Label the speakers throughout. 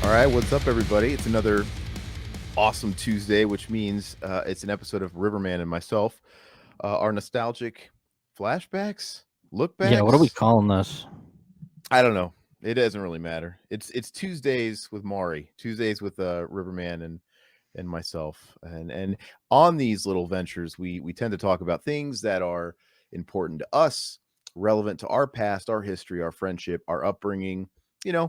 Speaker 1: right, what's up, everybody? It's another awesome Tuesday, which means it's an episode of Riverman and myself. Our nostalgic flashbacks,
Speaker 2: Yeah, what are we
Speaker 1: lookbacks.
Speaker 2: calling this?
Speaker 1: I don't know. It doesn't really matter. It's Tuesdays with Maury, Tuesdays with Riverman and myself, and on these little ventures, we tend to talk about things that are important to us, relevant to our past, our history, our friendship, our upbringing.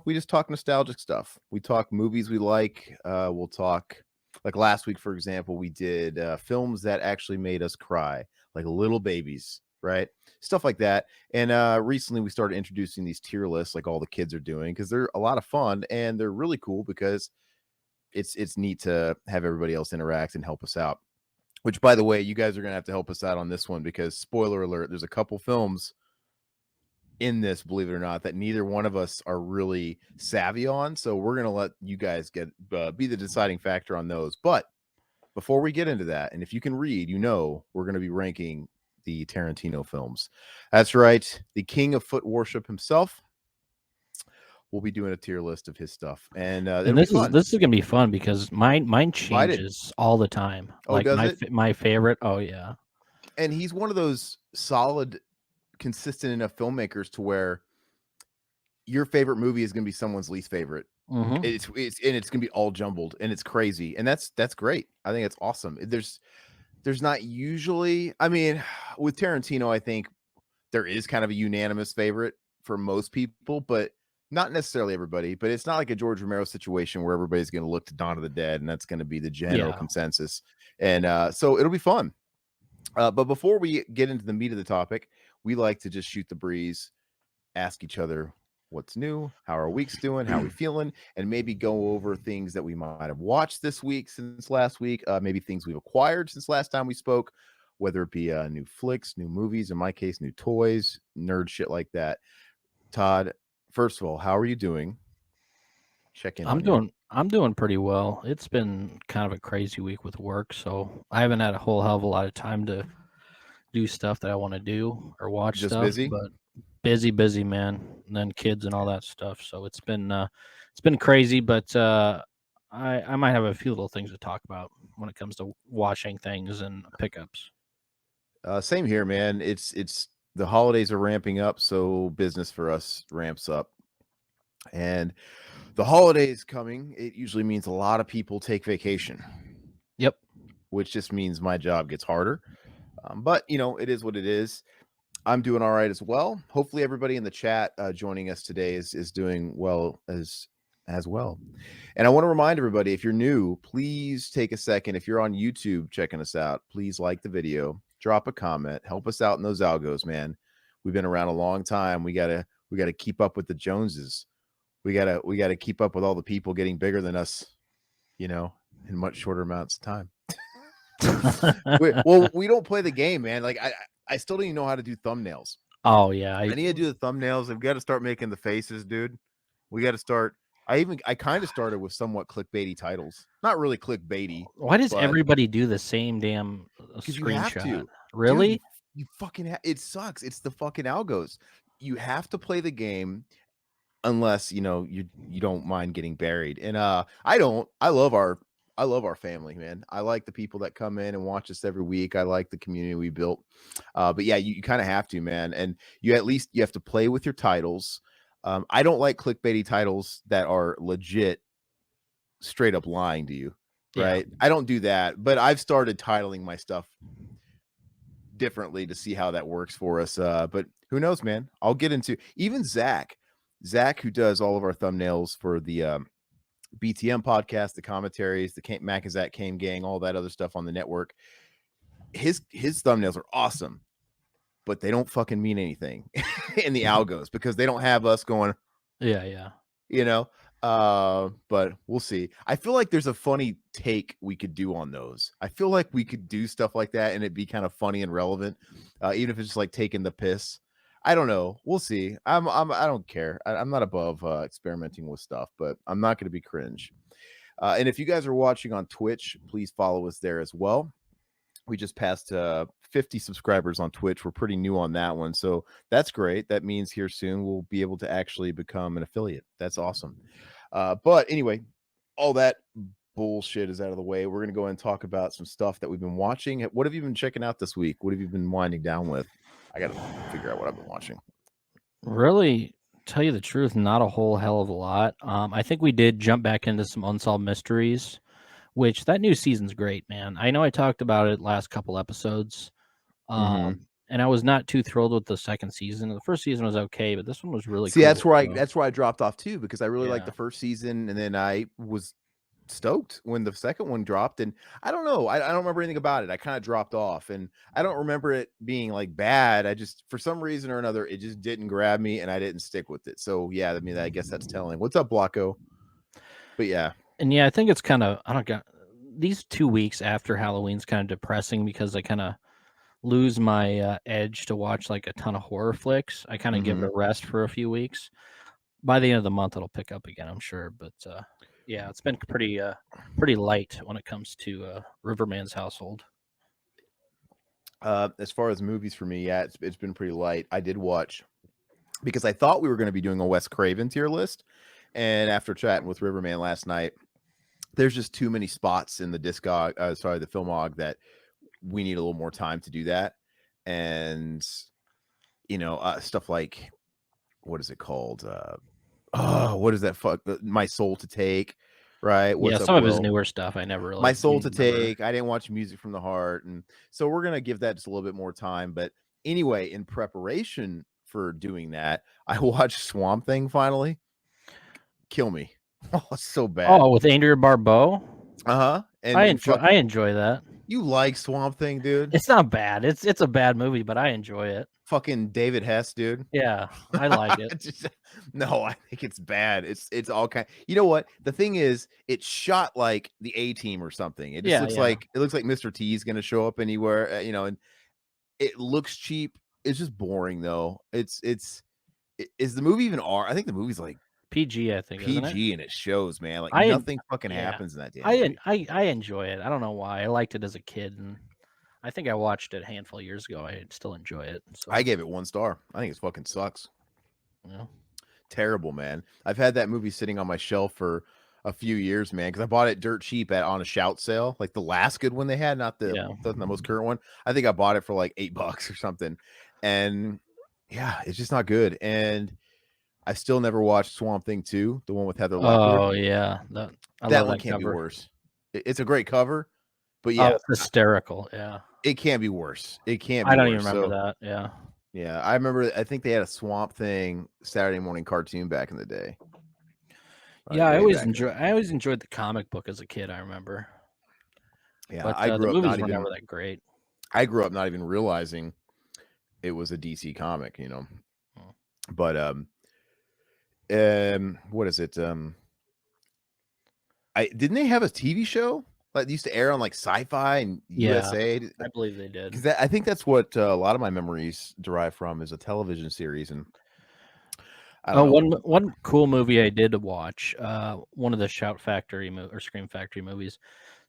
Speaker 1: We just talk nostalgic stuff. We talk movies we like. We'll talk, like last week, for example, we did films that actually made us cry, like little babies, right? Stuff like that. And recently we started introducing these tier lists, like all the kids are doing, because they're a lot of fun and they're really cool because it's neat to have everybody else interact and help us out. Which, by the way, you guys are gonna have to help us out on this one because, spoiler alert, there's a couple films in this, believe it or not, that neither one of us are really savvy on. So we're gonna let you guys get be the deciding factor on those. But before we get into that, and if you can read, we're gonna be ranking the Tarantino films. That's right, the king of foot worship himself. We'll be doing a tier list of his stuff, and
Speaker 2: And
Speaker 1: it'll be fun.
Speaker 2: this is gonna be fun because mine
Speaker 1: Invited.
Speaker 2: changes all the time.
Speaker 1: Oh,
Speaker 2: Like
Speaker 1: does it?
Speaker 2: my favorite. Oh yeah,
Speaker 1: And he's one of those solid, consistent enough filmmakers to where your favorite movie is going to be someone's least favorite.
Speaker 2: mm-hmm.
Speaker 1: It's going to be all jumbled, and it's crazy, and that's great. I think it's awesome. There's not usually, I mean, with Tarantino, I think there is kind of a unanimous favorite for most people, but not necessarily everybody. But it's not like a George Romero situation where everybody's going to look to Dawn of the Dead, and that's going to be the general
Speaker 2: Yeah.
Speaker 1: consensus. And so it'll be fun. But before we get into the meat of the topic, we like to just shoot the breeze, ask each other what's new, how our week's doing, how we feeling, and maybe go over things that we might have watched this week since last week, maybe things we've acquired since last time we spoke, whether it be new flicks, new movies, in my case, new toys, nerd shit like that. Todd, first of all, how are you doing? Check in on you.
Speaker 2: I'm doing pretty well. It's been kind of a crazy week with work, so I haven't had a whole hell of a lot of time to do stuff that I want to do or watch
Speaker 1: Just
Speaker 2: stuff.
Speaker 1: busy?
Speaker 2: But busy, man. And then kids and all that stuff. So it's been crazy, but I might have a few little things to talk about when it comes to watching things and pickups.
Speaker 1: Same here, man. It's the holidays are ramping up, so business for us ramps up. And the holidays coming, it usually means a lot of people take vacation.
Speaker 2: Yep.
Speaker 1: Which just means my job gets harder. But it is what it is. I'm doing all right as well. Hopefully, everybody in the chat joining us today is doing well as well. And I want to remind everybody, if you're new, please take a second. If you're on YouTube checking us out, please like the video, drop a comment, help us out in those algos, man. We've been around a long time. We gotta keep up with the Joneses. We gotta keep up with all the people getting bigger than us, in much shorter amounts of time. we don't play the game, man. Like I still don't even know how to do thumbnails.
Speaker 2: Oh yeah,
Speaker 1: I need to do the thumbnails. I've got to start making the faces, dude. We got to start. I kind of started with somewhat clickbaity titles. Not really clickbaity.
Speaker 2: Why does
Speaker 1: but
Speaker 2: everybody do the same damn
Speaker 1: because you have
Speaker 2: screenshot?
Speaker 1: to,
Speaker 2: Really?
Speaker 1: dude, you fucking it sucks. It's the fucking algos. You have to play the game unless you don't mind getting buried. And I don't. I love our family, man. I like the people that come in and watch us every week. I like the community we built. But yeah, you kind of have to, man. And you have to play with your titles. I don't like clickbaity titles that are legit straight up lying to you, right? Yeah. I don't do that, but I've started titling my stuff differently to see how that works for us. But who knows, man? I'll get into even Zach, who does all of our thumbnails for the BTM podcast, the commentaries, the Mac and Zach Came Gang, all that other stuff on the network. His thumbnails are awesome, but they don't fucking mean anything in the algos because they don't have us going.
Speaker 2: Yeah.
Speaker 1: But we'll see. I feel like there's a funny take we could do on those. I feel like we could do stuff like that and it'd be kind of funny and relevant, even if it's just like taking the piss. I don't know. We'll see. I don't care. I'm not above experimenting with stuff, but I'm not going to be cringe. And if you guys are watching on Twitch, please follow us there as well. We just passed 50 subscribers on Twitch. We're pretty new on that one. So that's great. That means here soon we'll be able to actually become an affiliate. That's awesome. But anyway, all that bullshit is out of the way. We're gonna go ahead and talk about some stuff that we've been watching. What have you been checking out this week? What have you been winding down with? I gotta figure out what I've been watching.
Speaker 2: Really, tell you the truth, not a whole hell of a lot. I think we did jump back into some unsolved mysteries, which that new season's great, man. I know I talked about it last couple episodes,
Speaker 1: Mhm.
Speaker 2: and I was not too thrilled with the second season. The first season was okay, but this one was really
Speaker 1: See,
Speaker 2: cool. So,
Speaker 1: that's where I dropped off too because I really liked the
Speaker 2: yeah.
Speaker 1: first season, and then I was stoked when the second one dropped. And I don't know, I don't remember anything about it. I kind of dropped off, and I don't remember it being like bad. I just, for some reason or another, it just didn't grab me, and I didn't stick with it. So yeah, I mean, I guess that's telling. What's up, Blocko? But yeah,
Speaker 2: And yeah, I think it's kind of I don't got these 2 weeks after Halloween's kind of depressing because I kind of lose my edge to watch like a ton of horror flicks. I kind of give it
Speaker 1: hmm
Speaker 2: a rest for a few weeks. By the end of the month, it'll pick up again, I'm sure. But yeah, it's been pretty light when it comes to Riverman's household.
Speaker 1: as far as movies for me, yeah, it's been pretty light. I did watch because I thought we were going to be doing a Wes Craven tier list, and after chatting with Riverman last night, there's just too many spots in the the filmog that we need a little more time to do that. And stuff like, what is it called? What is that? Fuck, My Soul to Take, right?
Speaker 2: Yeah,
Speaker 1: What's up,
Speaker 2: some of his
Speaker 1: Will?
Speaker 2: newer stuff I never
Speaker 1: My
Speaker 2: really
Speaker 1: Soul to
Speaker 2: remember.
Speaker 1: Take. I didn't watch Music from the Heart, and so we're gonna give that just a little bit more time. But anyway, in preparation for doing that, I watched Swamp Thing finally. Kill me. Oh, it's so bad.
Speaker 2: Oh, with Andrea Barbeau,
Speaker 1: Uh-huh. And fuck,
Speaker 2: I enjoy that.
Speaker 1: you like Swamp Thing, dude?
Speaker 2: It's not bad. It's a bad movie, but I enjoy it.
Speaker 1: Fucking David Hess, dude.
Speaker 2: Yeah, I like it.
Speaker 1: Just- no, I think it's bad. It's all kind. You know what? The thing is, it's shot like the A Team or something. It just
Speaker 2: Yeah,
Speaker 1: looks
Speaker 2: yeah.
Speaker 1: like Mr. T is gonna show up anywhere, and it looks cheap. It's just boring though. Is the movie even R? I think the movie's like
Speaker 2: PG, I think, isn't it?
Speaker 1: PG, and it shows, man. Like
Speaker 2: I
Speaker 1: nothing fucking
Speaker 2: yeah.
Speaker 1: happens in that damn movie.
Speaker 2: I enjoy it. I don't know why. I liked it as a kid, and I think I watched it a handful of years ago. I still enjoy it.
Speaker 1: I
Speaker 2: So,
Speaker 1: gave it 1 star. I think it fucking sucks.
Speaker 2: you know.
Speaker 1: Terrible, man. I've had that movie sitting on my shelf for a few years, man, because I bought it dirt cheap on a shout sale, like the last good one they had, not
Speaker 2: Yeah.
Speaker 1: the most current one. I think I bought it for like $8 or something, and yeah, it's just not good. And I still never watched Swamp Thing 2, the one with Heather Locklear.
Speaker 2: Oh yeah, I
Speaker 1: That
Speaker 2: love
Speaker 1: one
Speaker 2: that
Speaker 1: can't be
Speaker 2: cover.
Speaker 1: worse. It's a great cover, but
Speaker 2: Oh,
Speaker 1: yeah,
Speaker 2: it's hysterical. Yeah,
Speaker 1: it can't be worse. It can't
Speaker 2: I
Speaker 1: be
Speaker 2: don't even
Speaker 1: worse.
Speaker 2: remember
Speaker 1: So
Speaker 2: that. Yeah,
Speaker 1: yeah, I remember. I think they had a Swamp Thing Saturday morning cartoon back in the day, like
Speaker 2: yeah.
Speaker 1: way back in the
Speaker 2: I
Speaker 1: day.
Speaker 2: always enjoyed the comic book as a kid. I remember,
Speaker 1: Yeah,
Speaker 2: but the movies were never that great.
Speaker 1: I grew up not even realizing it was a DC comic,
Speaker 2: Mm.
Speaker 1: But what is it? I didn't they have a TV show that used to air on like Sci-Fi and
Speaker 2: Yeah,
Speaker 1: USA?
Speaker 2: I believe they did.
Speaker 1: Because I think that's what a lot of my memories derive from is a television series, and I don't
Speaker 2: Oh,
Speaker 1: know.
Speaker 2: one cool movie I did watch, one of the Shout Factory or Scream Factory movies.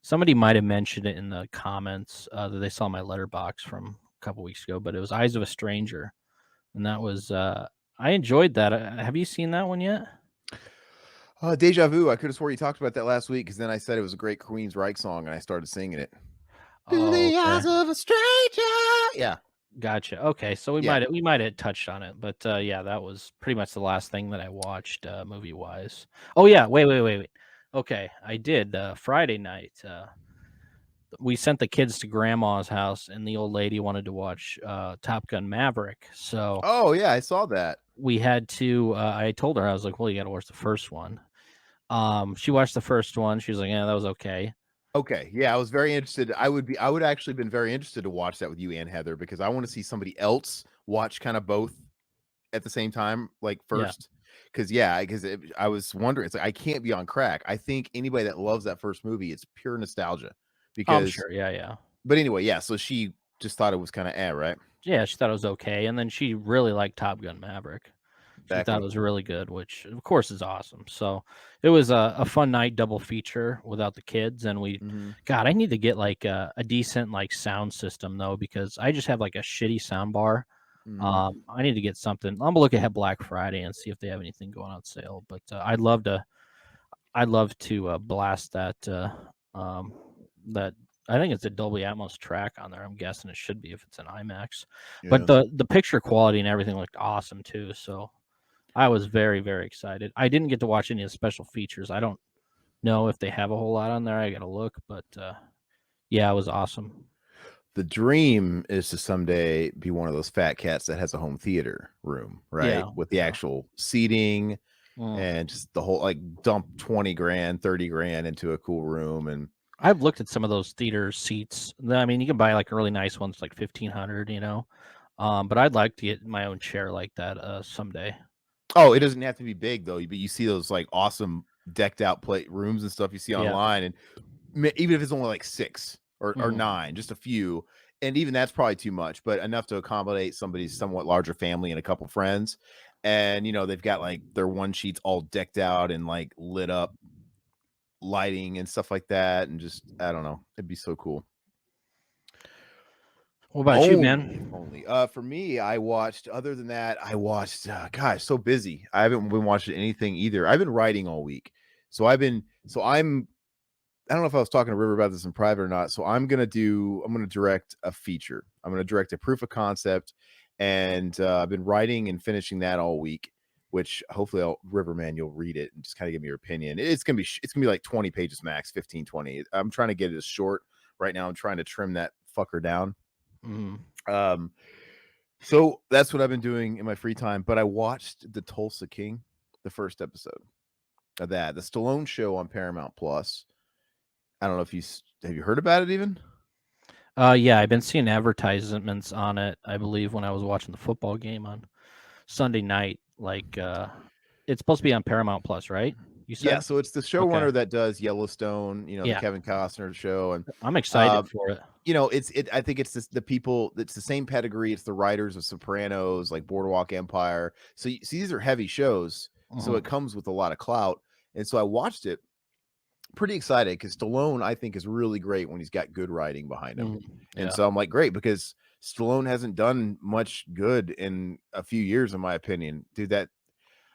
Speaker 2: Somebody might have mentioned it in the comments that they saw my letterbox from a couple weeks ago, but it was Eyes of a Stranger, and that was I enjoyed that. Have you seen that one yet?
Speaker 1: Deja Vu. I could have swore you talked about that last week because then I said it was a great Queen's Reich song, and I started singing it. To
Speaker 2: Oh,
Speaker 1: the
Speaker 2: okay,
Speaker 1: eyes of a stranger. Yeah,
Speaker 2: gotcha. Okay, so
Speaker 1: yeah.
Speaker 2: we might have touched on it, but yeah, that was pretty much the last thing that I watched movie wise. Oh yeah, wait. Okay, I did Friday night. We sent the kids to grandma's house and the old lady wanted to watch Top Gun Maverick. So
Speaker 1: Oh yeah, I saw that.
Speaker 2: we had to I told her, I was like, well, you got to watch the first one. She watched the first one. She was like, yeah, that was okay.
Speaker 1: Okay, yeah, I was very interested. I would actually been very interested to watch that with you and Heather because I want to see somebody else watch kind of both at the same time, like
Speaker 2: Yeah.
Speaker 1: first. Because yeah, because I was wondering, it's like I can't be on crack. I think anybody that loves that first movie, it's pure nostalgia.
Speaker 2: I'm
Speaker 1: Because,
Speaker 2: sure. Yeah, yeah.
Speaker 1: but anyway, yeah. So she just thought it was kind of right
Speaker 2: Yeah, she thought it was okay. And then she really liked Top Gun Maverick. She
Speaker 1: back
Speaker 2: thought
Speaker 1: when.
Speaker 2: it was really good, which of course is awesome. So it was a fun night, double feature without the kids. And
Speaker 1: Mm-hmm,
Speaker 2: God, I need to get like a decent like sound system though, because I just have like a shitty sound bar.
Speaker 1: mm-hmm.
Speaker 2: I need to get something. I'm gonna look ahead Black Friday and see if they have anything going on sale. But I'd love to I'd love to blast um, that. I think it's a Dolby Atmos track on there. I'm guessing it should be if it's an IMAX. But
Speaker 1: Yeah.
Speaker 2: the picture quality and everything looked awesome too. So I was very, very excited. I didn't get to watch any of the special features. I don't know if they have a whole lot on there. I got to look, but yeah, it was awesome.
Speaker 1: The dream is to someday be one of those fat cats that has a home theater room, right?
Speaker 2: Yeah,
Speaker 1: With the
Speaker 2: yeah.
Speaker 1: actual seating
Speaker 2: Mm.
Speaker 1: and just the whole like dump 20 grand, 30 grand into a cool room. And
Speaker 2: I've looked at some of those theater seats. I mean, you can buy like really nice ones, like 1,500, but I'd like to get my own chair like that someday.
Speaker 1: oh, it doesn't have to be big though, but you see those like awesome decked out plate rooms and stuff you see
Speaker 2: Yeah.
Speaker 1: online. And even if it's only like 6 or
Speaker 2: Mhm.
Speaker 1: 9, just a few, and even that's probably too much, but enough to accommodate somebody's somewhat larger family and a couple friends. And, they've got, like, their one sheets all decked out and, like, lit up lighting and stuff like that, and just I don't know, it'd be so cool.
Speaker 2: What about you,
Speaker 1: Only, if
Speaker 2: man?
Speaker 1: only. For me, I watched other than that, I watched, gosh, so busy. I haven't been watching anything either. I've been writing all week. I don't know if I was talking to River about this in private or not. So I'm gonna direct a feature. I'm gonna direct a proof of concept, and I've been writing and finishing that all week. Which hopefully, Riverman, you'll read it and just kind of give me your opinion. It's gonna be like 20 pages max, 15, 20. I'm trying to get it as short right now. I'm trying to trim that fucker down.
Speaker 2: Mhm.
Speaker 1: Um, so that's what I've been doing in my free time. But I watched the Tulsa King, the first episode of that, the Stallone show on Paramount Plus. I don't know if have you heard about it even?
Speaker 2: Yeah, I've been seeing advertisements on it. I believe when I was watching the football game on Sunday night, it's supposed to be on Paramount Plus, right? You
Speaker 1: Yeah,
Speaker 2: said?
Speaker 1: so it's the
Speaker 2: Okay.
Speaker 1: showrunner that does Yellowstone, the
Speaker 2: Yeah,
Speaker 1: Kevin Costner show, and
Speaker 2: I'm
Speaker 1: uh,
Speaker 2: excited for it.
Speaker 1: I think it's the people. It's the same pedigree. It's the writers of Sopranos, like Boardwalk Empire. So, these are heavy shows, so it
Speaker 2: Mhm.
Speaker 1: comes with a lot of clout. And so I watched it, pretty excited because Stallone, I think, is really great when he's got good writing behind him.
Speaker 2: Mhm.
Speaker 1: And
Speaker 2: Yeah.
Speaker 1: so I'm like, great, because Stallone hasn't done much good in a few years, in my opinion. Dude,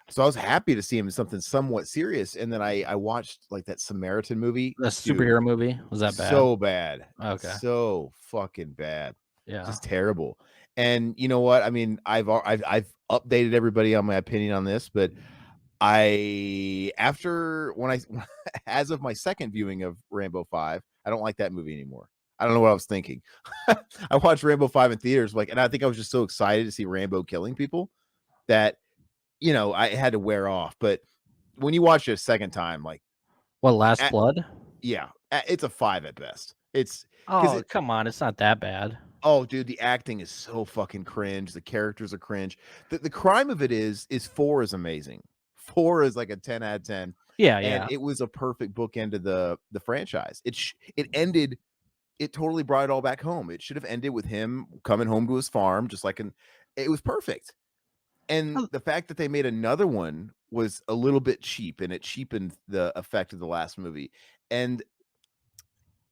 Speaker 1: so I was happy to see him in something somewhat serious. And then I watched like that Samaritan movie.
Speaker 2: The
Speaker 1: Dude,
Speaker 2: superhero movie, was that bad?
Speaker 1: so bad.
Speaker 2: Okay.
Speaker 1: So fucking bad.
Speaker 2: Yeah.
Speaker 1: Just terrible. And you know what? I mean, I've updated everybody on my opinion on this, but I after when I as of my second viewing of Rambo 5, I don't like that movie anymore. I don't know what I was thinking. I watched Rambo 5 in theaters, and I think I was just so excited to see Rambo killing people that I had to wear off. But when you watch it a second time, like,
Speaker 2: What, Last
Speaker 1: at,
Speaker 2: Blood?
Speaker 1: yeah, it's a 5 at best. It's because
Speaker 2: Oh, come on, it's not that bad.
Speaker 1: oh, dude, the acting is so fucking cringe. The characters are cringe. The crime of it is 4 is amazing. 4 is like a 10 out of 10,
Speaker 2: Yeah,
Speaker 1: and
Speaker 2: yeah.
Speaker 1: it was a perfect bookend to the franchise. It ended. It totally brought it all back home. It should have ended with him coming home to his farm, just like it was perfect. And
Speaker 2: Oh,
Speaker 1: the fact that they made another one was a little bit cheap, and it cheapened the effect of the last movie. And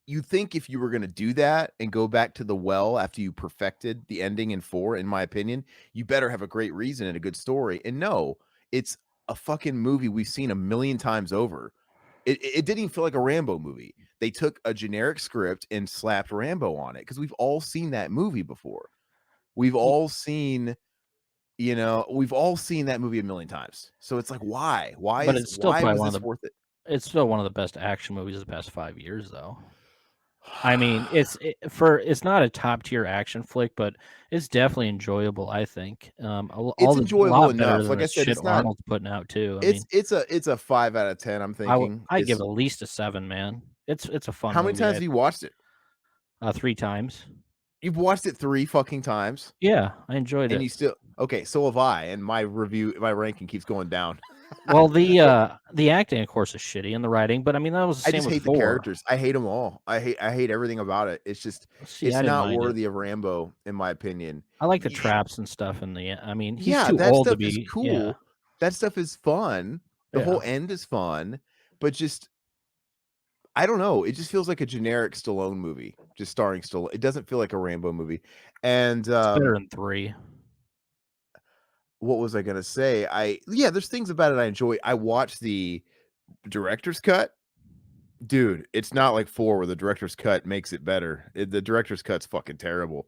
Speaker 1: you think if you were gonna do that and go back to the well after you perfected the ending in 4, in my opinion, you better have a great reason and a good story. And no, it's a fucking movie we've seen a million times over. It didn't even feel like a Rambo movie. They took a generic script and slapped Rambo on it because we've all seen that movie before. We've
Speaker 2: y
Speaker 1: all seen we've all seen that movie a million times. So it's like, why?
Speaker 2: but it's still
Speaker 1: Why
Speaker 2: probably
Speaker 1: was
Speaker 2: one of
Speaker 1: this
Speaker 2: the
Speaker 1: worth it?
Speaker 2: it's still one of the best action movies of the past 5 years, though. I mean, it's not a top tier action flick, but it's definitely enjoyable, I think.
Speaker 1: It's
Speaker 2: A
Speaker 1: enjoyable
Speaker 2: lot better
Speaker 1: enough.
Speaker 2: than
Speaker 1: Like I
Speaker 2: the
Speaker 1: said,
Speaker 2: shit
Speaker 1: it's not
Speaker 2: Arnold's putting out too. I mean,
Speaker 1: it's a 5 out of 10, I'm thinking.
Speaker 2: I'd give
Speaker 1: It's
Speaker 2: it at least a 7, man. It's a fun
Speaker 1: how many
Speaker 2: movie,
Speaker 1: times
Speaker 2: I
Speaker 1: have you
Speaker 2: think.
Speaker 1: watched it?
Speaker 2: 3 times.
Speaker 1: You've watched it 3 fucking times,
Speaker 2: Yeah, I enjoyed
Speaker 1: and
Speaker 2: it.
Speaker 1: you still okay, so have I, and my ranking keeps going down.
Speaker 2: Well, the acting, of course, is shitty and the writing, but I mean, that was the
Speaker 1: I
Speaker 2: same
Speaker 1: just
Speaker 2: with
Speaker 1: hate the
Speaker 2: 4.
Speaker 1: characters. I hate them all. I hate everything about it. It's just
Speaker 2: See,
Speaker 1: it's
Speaker 2: I didn't
Speaker 1: not
Speaker 2: mind it.
Speaker 1: worthy of Rambo, in my opinion.
Speaker 2: I like the
Speaker 1: Ye
Speaker 2: traps and stuff in the I mean, he's
Speaker 1: Yeah,
Speaker 2: too
Speaker 1: that
Speaker 2: old to
Speaker 1: stuff is
Speaker 2: be yeah,
Speaker 1: cool. That stuff is fun. The
Speaker 2: yeah.
Speaker 1: whole end is fun, but just I don't know. It just feels like a generic Stallone movie, just starring Stallone. It doesn't feel like a Rambo movie. And
Speaker 2: It's better than 3.
Speaker 1: what was I gonna say? Yeah, there's things about it I enjoy. I watched the Director's cut, dude. It's not like 4 where the director's cut makes it better. The director's cut's fucking terrible.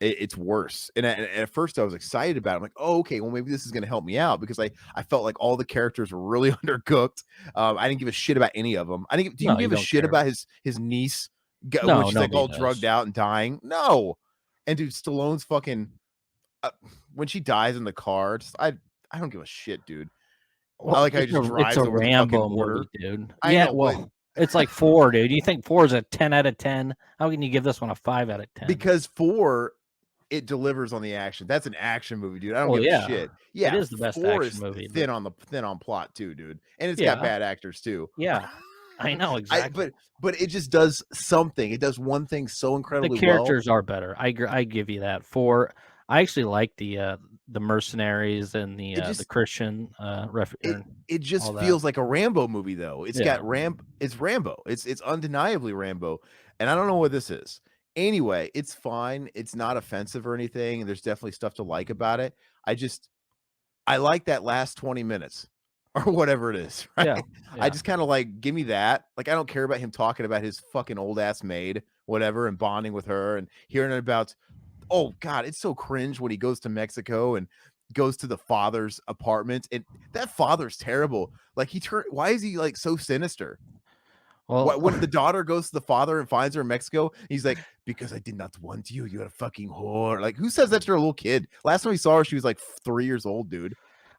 Speaker 1: It's worse. And at first I was excited about it. I'm like, oh, okay, well, maybe this is going to help me out because I felt like all the characters were really undercooked. I didn't give a shit about any of them. Do you
Speaker 2: No, you
Speaker 1: give a
Speaker 2: don't
Speaker 1: shit
Speaker 2: care.
Speaker 1: about his niece when
Speaker 2: No,
Speaker 1: she's like
Speaker 2: nobody
Speaker 1: all drugged
Speaker 2: does.
Speaker 1: out and dying? No. And dude, Stallone's fucking when she dies in the car, I don't give a shit, dude. I
Speaker 2: Well,
Speaker 1: like how he just
Speaker 2: it's
Speaker 1: drives
Speaker 2: a
Speaker 1: over the fucking
Speaker 2: Rambo
Speaker 1: border.
Speaker 2: movie, dude.
Speaker 1: I
Speaker 2: Yeah,
Speaker 1: know, but
Speaker 2: well, it's like 4, dude. You think 4 is a 10 out of 10? How can you give this one a 5 out of 10?
Speaker 1: because 4 it delivers on the action. That's an action movie, dude. I don't
Speaker 2: Well,
Speaker 1: give a
Speaker 2: yeah.
Speaker 1: shit.
Speaker 2: It
Speaker 1: Yeah,
Speaker 2: is the best
Speaker 1: 4
Speaker 2: action
Speaker 1: is
Speaker 2: movie, but
Speaker 1: thin on plot too, dude. And it's got
Speaker 2: yeah,
Speaker 1: bad actors too.
Speaker 2: yeah. I know
Speaker 1: I
Speaker 2: exactly.
Speaker 1: but it just does something. It does one thing so
Speaker 2: The
Speaker 1: incredibly well.
Speaker 2: characters are better. I give you that. I actually like the mercenaries and
Speaker 1: It
Speaker 2: the
Speaker 1: just
Speaker 2: Christian
Speaker 1: it
Speaker 2: or
Speaker 1: it just
Speaker 2: all that.
Speaker 1: feels like a Rambo movie though.
Speaker 2: Yeah.
Speaker 1: It's Rambo. It's undeniably Rambo. And I don't know what this is. Anyway, it's fine. It's not offensive or anything. There's definitely stuff to like about it. I like that last 20 minutes or whatever it is, right?
Speaker 2: Yeah.
Speaker 1: I
Speaker 2: Yeah.
Speaker 1: just kind of like give me that. Like I don't care about him talking about his fucking old ass maid, whatever, and bonding with her and hearing about oh god, it's so cringe when he goes to Mexico and goes to the father's apartment. And that father's terrible. Like why is he like so sinister? Why
Speaker 2: Well,
Speaker 1: when the daughter goes to the father and finds her in Mexico, he's like, because I did not want you, you're a fucking whore. Like, who says that to a little kid? Last time we saw her, she was like 3 years old, dude.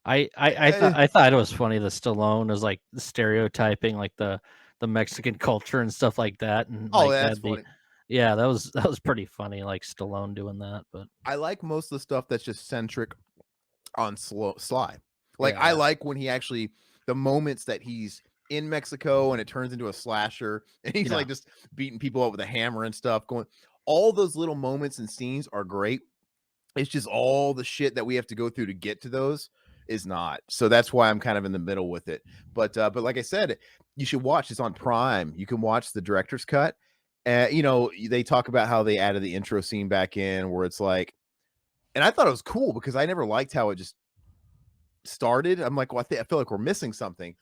Speaker 1: Eh,
Speaker 2: I thought it was funny that Stallone is like stereotyping like the Mexican culture and stuff like that, and
Speaker 1: oh,
Speaker 2: like
Speaker 1: that's
Speaker 2: that'd be
Speaker 1: funny.
Speaker 2: yeah, that was pretty funny, like Stallone doing that. But
Speaker 1: I like most of the stuff that's just centric on Sly. Like
Speaker 2: yeah,
Speaker 1: I
Speaker 2: yeah,
Speaker 1: like when he actually the moments that he's in Mexico and it turns into a slasher and he's
Speaker 2: yeah,
Speaker 1: like just beating people up with a hammer and stuff going all those little moments and scenes are great. It's just all the shit that we have to go through to get to those is not. So that's why I'm kind of in the middle with it. But like I said, you should watch. It's on Prime. You can watch the director's cut. You know, they talk about how they added the intro scene back in where it's like, and I thought it was cool because I never liked how it just started. I'm like, well, I feel like we're missing something.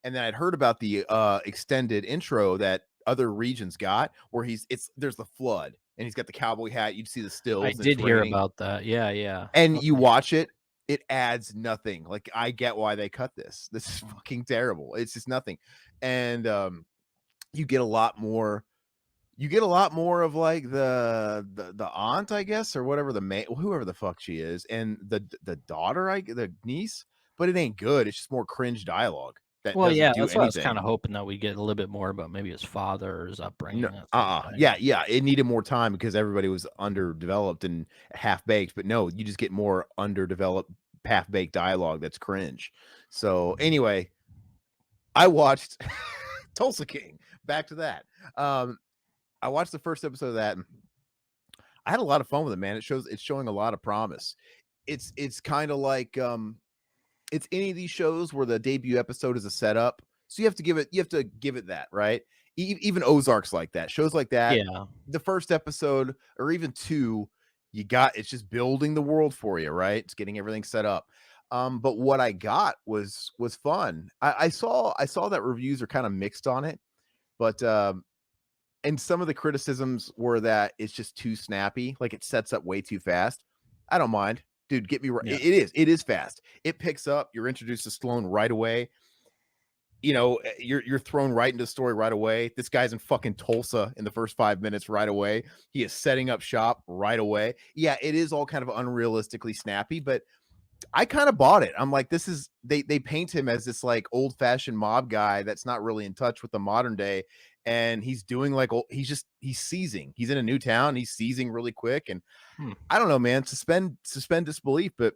Speaker 1: And then I'd heard about the extended intro that other regions got where there's the flood and he's got the cowboy hat. You'd see the
Speaker 2: I
Speaker 1: stills and it's
Speaker 2: did hear
Speaker 1: raining.
Speaker 2: about that. Yeah, yeah.
Speaker 1: And you
Speaker 2: Okay.
Speaker 1: watch it, it adds nothing. Like I get why they cut this. This is fucking terrible. It's just nothing. And you get a lot more of like the aunt, I guess, or whatever whoever the fuck she is, and the daughter, the niece, but it ain't good. It's just more cringe dialogue that
Speaker 2: Well, yeah,
Speaker 1: doesn't do
Speaker 2: that's what I was
Speaker 1: anything.
Speaker 2: kind of hoping that we get a little bit more about maybe his father or his
Speaker 1: No,
Speaker 2: upbringing, that sort of thing.
Speaker 1: yeah, it needed more time because everybody was underdeveloped and half baked. But no, you just get more underdeveloped, half baked dialogue that's cringe. So anyway, I watched Tulsa King. Back to that. Um, I watched the first episode of that. And I had a lot of fun with it, man. It's showing a lot of promise. It's kind of like it's any of these shows where the debut episode is a setup. So you have to give it that, right? Even Ozark's like that. Shows like that,
Speaker 2: Yeah.
Speaker 1: the first episode or even two, it's just building the world for you, right? It's getting everything set up. But what I got was fun. I saw that reviews are kind of mixed on it, but and some of the criticisms were that it's just too snappy, like it sets up way too fast. I don't mind. Dude, get me right.
Speaker 2: Yeah.
Speaker 1: It is fast. It picks up. You're introduced to Sloan right away. You know, you're thrown right into the story right away. This guy's in fucking Tulsa in the first 5 minutes right away. He is setting up shop right away. Yeah, it is all kind of unrealistically snappy, but I kind of bought it. I'm like, this is they paint him as this like old fashioned mob guy that's not really in touch with the modern day, and he's doing like he's seizing. He's in a new town. He's seizing really quick, and
Speaker 2: Hmm.
Speaker 1: I don't know, man. Suspend disbelief, but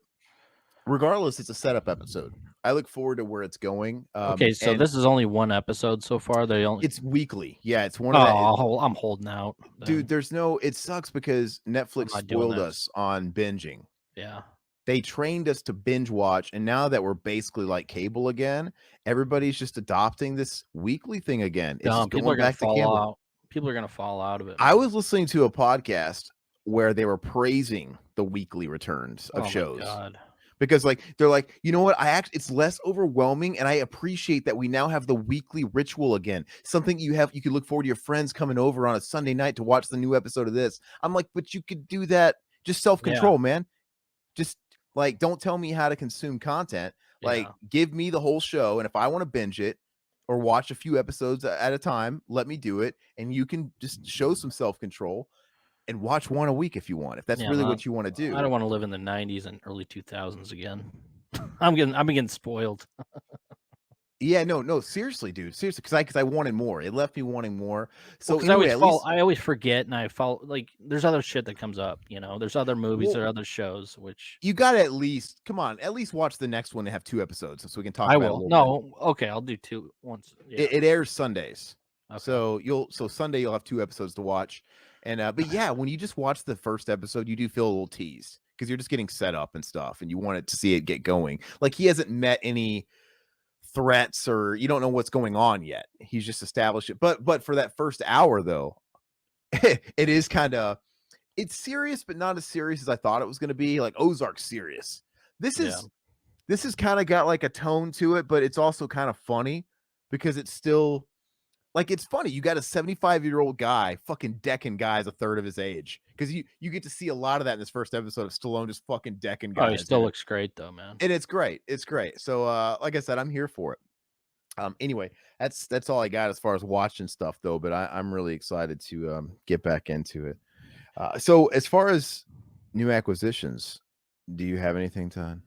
Speaker 1: regardless, it's a setup episode. I look forward to where it's going.
Speaker 2: Okay, so
Speaker 1: And
Speaker 2: this is only one episode so far. They only
Speaker 1: it's weekly. Yeah, it's one
Speaker 2: oh,
Speaker 1: of that.
Speaker 2: I'm holding out
Speaker 1: Dude,
Speaker 2: then.
Speaker 1: there's no. It sucks because
Speaker 2: I'm
Speaker 1: Netflix
Speaker 2: not doing
Speaker 1: spoiled
Speaker 2: this.
Speaker 1: us on binging.
Speaker 2: Yeah.
Speaker 1: They trained us to binge watch, and now that we're basically like cable again, everybody's just adopting this weekly thing again. It's
Speaker 2: Dumb.
Speaker 1: just going back to cable.
Speaker 2: People are gonna fall out of it,
Speaker 1: I
Speaker 2: man.
Speaker 1: was listening to a podcast where they were praising the weekly returns of
Speaker 2: Oh my
Speaker 1: shows,
Speaker 2: god.
Speaker 1: because like they're like, you know what, I actually, it's less overwhelming, and I appreciate that we now have the weekly ritual again, something you can look forward to your friends coming over on a Sunday night to watch the new episode of this. I'm like, but you could do that, just
Speaker 2: Yeah,
Speaker 1: self-control, man. Just like, don't tell me how to consume content. Like,
Speaker 2: yeah,
Speaker 1: give me the whole show, and if I want to binge it or watch a few episodes at a time, let me do it, and you can just show some self-control and watch one a week if you want, if that's
Speaker 2: yeah.
Speaker 1: really
Speaker 2: Man,
Speaker 1: what you want to
Speaker 2: I
Speaker 1: do.
Speaker 2: don't want to live in the '90s and early 2000s again. I'm getting spoiled.
Speaker 1: Yeah, no, no, seriously, dude, seriously, because I wanted more. It left me wanting more.
Speaker 2: Well,
Speaker 1: So
Speaker 2: because I always
Speaker 1: anyway, at
Speaker 2: fall,
Speaker 1: least,
Speaker 2: I always forget, and I fall like there's other shit that comes up. There's other movies,
Speaker 1: well,
Speaker 2: there are other shows, which
Speaker 1: you got to at least come on, at least watch the next one and have 2 episodes so we can talk
Speaker 2: I
Speaker 1: about it a
Speaker 2: will.
Speaker 1: little bit.
Speaker 2: No, okay, I'll do two once. Yeah,
Speaker 1: It airs Sundays,
Speaker 2: okay.
Speaker 1: so Sunday you'll have 2 episodes to watch, and but yeah, when you just watch the first episode, you do feel a little teased because you're just getting set up and stuff, and you want it to see it get going. Like he hasn't met any threats, or you don't know what's going on yet. He's just established it. But for that first hour though, it is kind of, it's serious, but not as serious as I thought it was going to be. Like Ozark's serious. This
Speaker 2: Yeah.
Speaker 1: is this has kind of got like a tone to it, but it's also kind of funny because it's still like, it's funny. You got a 75-year-old guy fucking decking guys a third of his age, because you get to see a lot of that in this first episode of Stallone just fucking decking
Speaker 2: Oh, he
Speaker 1: guys,
Speaker 2: still
Speaker 1: man.
Speaker 2: looks great though, man.
Speaker 1: And it's great. It's great. So like I said, I'm here for it. Anyway, that's all I got as far as watching stuff though, but I'm really excited to get back into it. So as far as new acquisitions, do you have anything, Todd?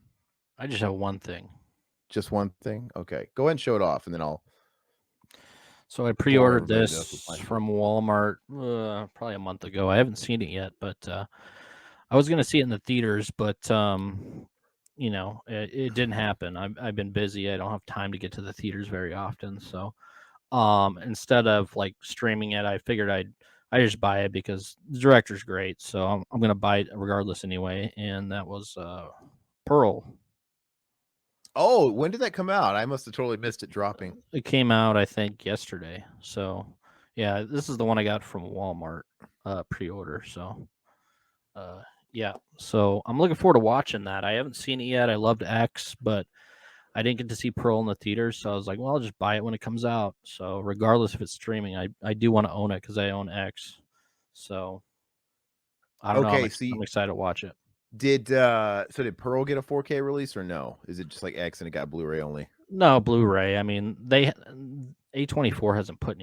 Speaker 2: I just have one thing.
Speaker 1: Just one thing? Okay. Go ahead and show it off, and then I'll
Speaker 2: So I
Speaker 1: bore
Speaker 2: pre-ordered
Speaker 1: everybody to death with
Speaker 2: this
Speaker 1: my
Speaker 2: from Walmart probably a month ago. I haven't seen it yet, but I was gonna see it in the theaters, but it didn't happen. I've been busy. I don't have time to get to the theaters very often. So instead of like streaming it, I figured I just buy it because the director's great. So I'm gonna buy it regardless anyway. And that was Pearl.
Speaker 1: Oh, when did that come out? I must have totally missed it dropping.
Speaker 2: It came out, I think, yesterday. So, yeah, this is the one I got from Walmart pre-order. So, uh, yeah. So I'm looking forward to watching that. I haven't seen it yet. I loved X, but I didn't get to see Pearl in the theaters. So I was like, well, I'll just buy it when it comes out. So regardless if it's streaming, I do want to own it because I own X. So I don't know.
Speaker 1: Okay,
Speaker 2: I'm excited to watch it.
Speaker 1: did Pearl get a 4K release or no? Is it just like X and it got Blu-ray only?
Speaker 2: No, Blu-ray. I mean, A24 hasn't put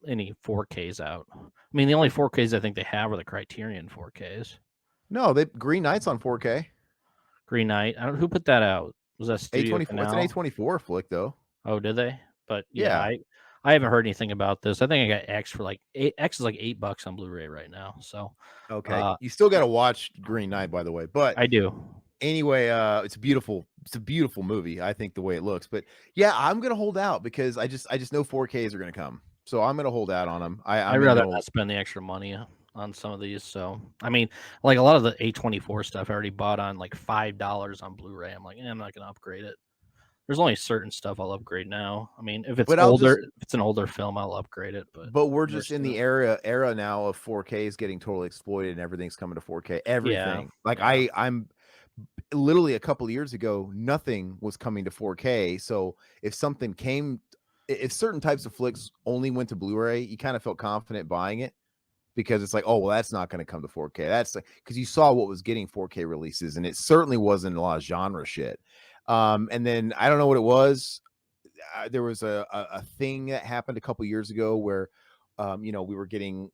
Speaker 2: any 4Ks out. I mean, the only 4Ks I think they have are the Criterion 4Ks.
Speaker 1: No, they Green Knight's on 4K.
Speaker 2: Green Knight. I don't who put that out. Was that Studio
Speaker 1: A24. It's an
Speaker 2: Canal?
Speaker 1: A24 flick though.
Speaker 2: Oh, did they? But yeah,
Speaker 1: Yeah.
Speaker 2: I haven't heard anything about this. I think I got X for like X is like $8 on Blu-ray right now. So
Speaker 1: Okay.
Speaker 2: uh
Speaker 1: You still got to watch Green Knight, by the way. But
Speaker 2: I do.
Speaker 1: anyway, it's beautiful. It's a beautiful movie. I think the way it looks. But yeah, I'm gonna hold out because I just know 4Ks are gonna come. So I'm gonna hold out on them.
Speaker 2: I'd
Speaker 1: I'm in
Speaker 2: rather
Speaker 1: no.
Speaker 2: not spend the extra money on some of these. So I mean, like a lot of the A24 stuff I already bought on like $5 on Blu-ray. I'm like, I'm not gonna upgrade it. There's only certain stuff I'll upgrade now. I mean, if it's
Speaker 1: But I'll
Speaker 2: older,
Speaker 1: just.
Speaker 2: if it's an older film, I'll upgrade it. But
Speaker 1: But we're
Speaker 2: there's
Speaker 1: just in
Speaker 2: stuff.
Speaker 1: the era now of 4K is getting totally exploited, and everything's coming to 4K.
Speaker 2: Yeah,
Speaker 1: Everything. Like
Speaker 2: yeah,
Speaker 1: I'm literally a couple of years ago, nothing was coming to 4K. So if something came, if certain types of flicks only went to Blu-ray, you kind of felt confident buying it because it's like, oh well, that's not going to come to 4K. That's like, because you saw what was getting 4K releases, and it certainly wasn't a lot of genre shit. And then I don't know what it was. There was a thing that happened a couple years ago where, we were getting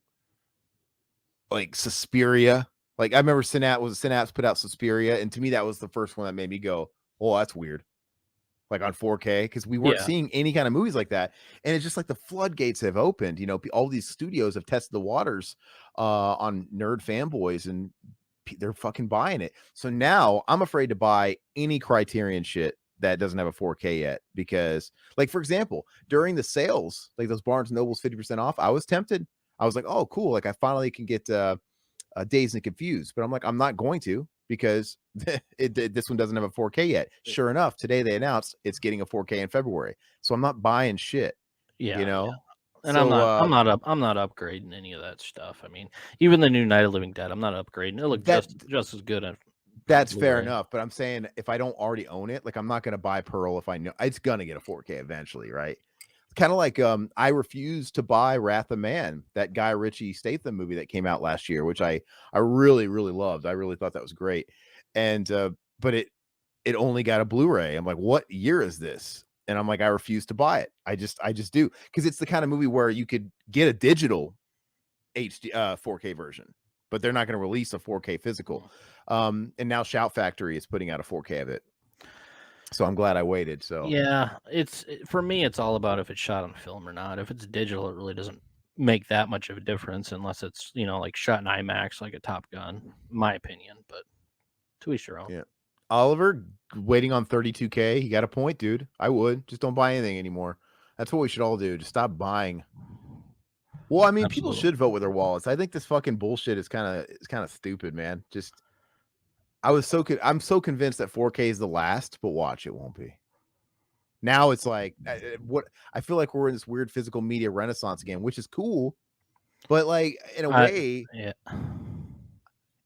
Speaker 1: like Suspiria. Like I remember Synapse put out Suspiria, and to me that was the first one that made me go, "Oh, that's weird." Like on 4K, because we weren't
Speaker 2: yeah,
Speaker 1: seeing any kind of movies like that, and it's just like the floodgates have opened. All these studios have tested the waters on nerd fanboys, and they're fucking buying it. So now I'm afraid to buy any Criterion shit that doesn't have a 4K yet, because, like, for example, during the sales, like those Barnes Nobles 50% off, I was tempted. I was like, oh, cool. Like I finally can get Dazed and Confused, but I'm like, I'm not going to, because this one doesn't have a 4K yet. Sure enough, today they announced it's getting a 4K in February. So I'm not buying shit, you
Speaker 2: yeah, yeah.
Speaker 1: know?
Speaker 2: And I'm
Speaker 1: So
Speaker 2: not, I'm not upgrading any of that stuff. I mean, even the new Night of Living Dead, I'm not upgrading. It looked
Speaker 1: that
Speaker 2: just as good for
Speaker 1: That's fair
Speaker 2: Blu-ray.
Speaker 1: enough, but I'm saying if I don't already own it, like, I'm not gonna buy Pearl if I know it's gonna get a 4K eventually, right? It's kinda like, I refused to buy Wrath of Man, that Guy Ritchie Statham movie that came out last year, which I really, really loved. I really thought that was great, and, but it only got a Blu-ray. I'm like, "What year is this?" And I'm like, "I refuse to buy it." I just do because it's the kind of movie where you could get a digital HD 4K version, but they're not gonna release a 4K physical. And now Shout Factory is putting out a 4K of it. So I'm glad I waited. So
Speaker 2: Yeah, for me, it's all about if it's shot on film or not. If it's digital, it really doesn't make that much of a difference unless it's, like shot in IMAX like a Top Gun, in my opinion, but to each their own.
Speaker 1: yeah. Oliver waiting on 32K. He got a point, dude. I would just don't buy anything anymore. That's what we should all do. Just stop buying. Well, I mean, people
Speaker 2: Absolutely.
Speaker 1: should vote with their wallets. I think this fucking bullshit is kind of stupid, man. Just I'm so convinced that 4K is the last, but watch, it won't be. Now it's like what I feel like we're in this weird physical media renaissance again, which is cool, but like
Speaker 2: I yeah.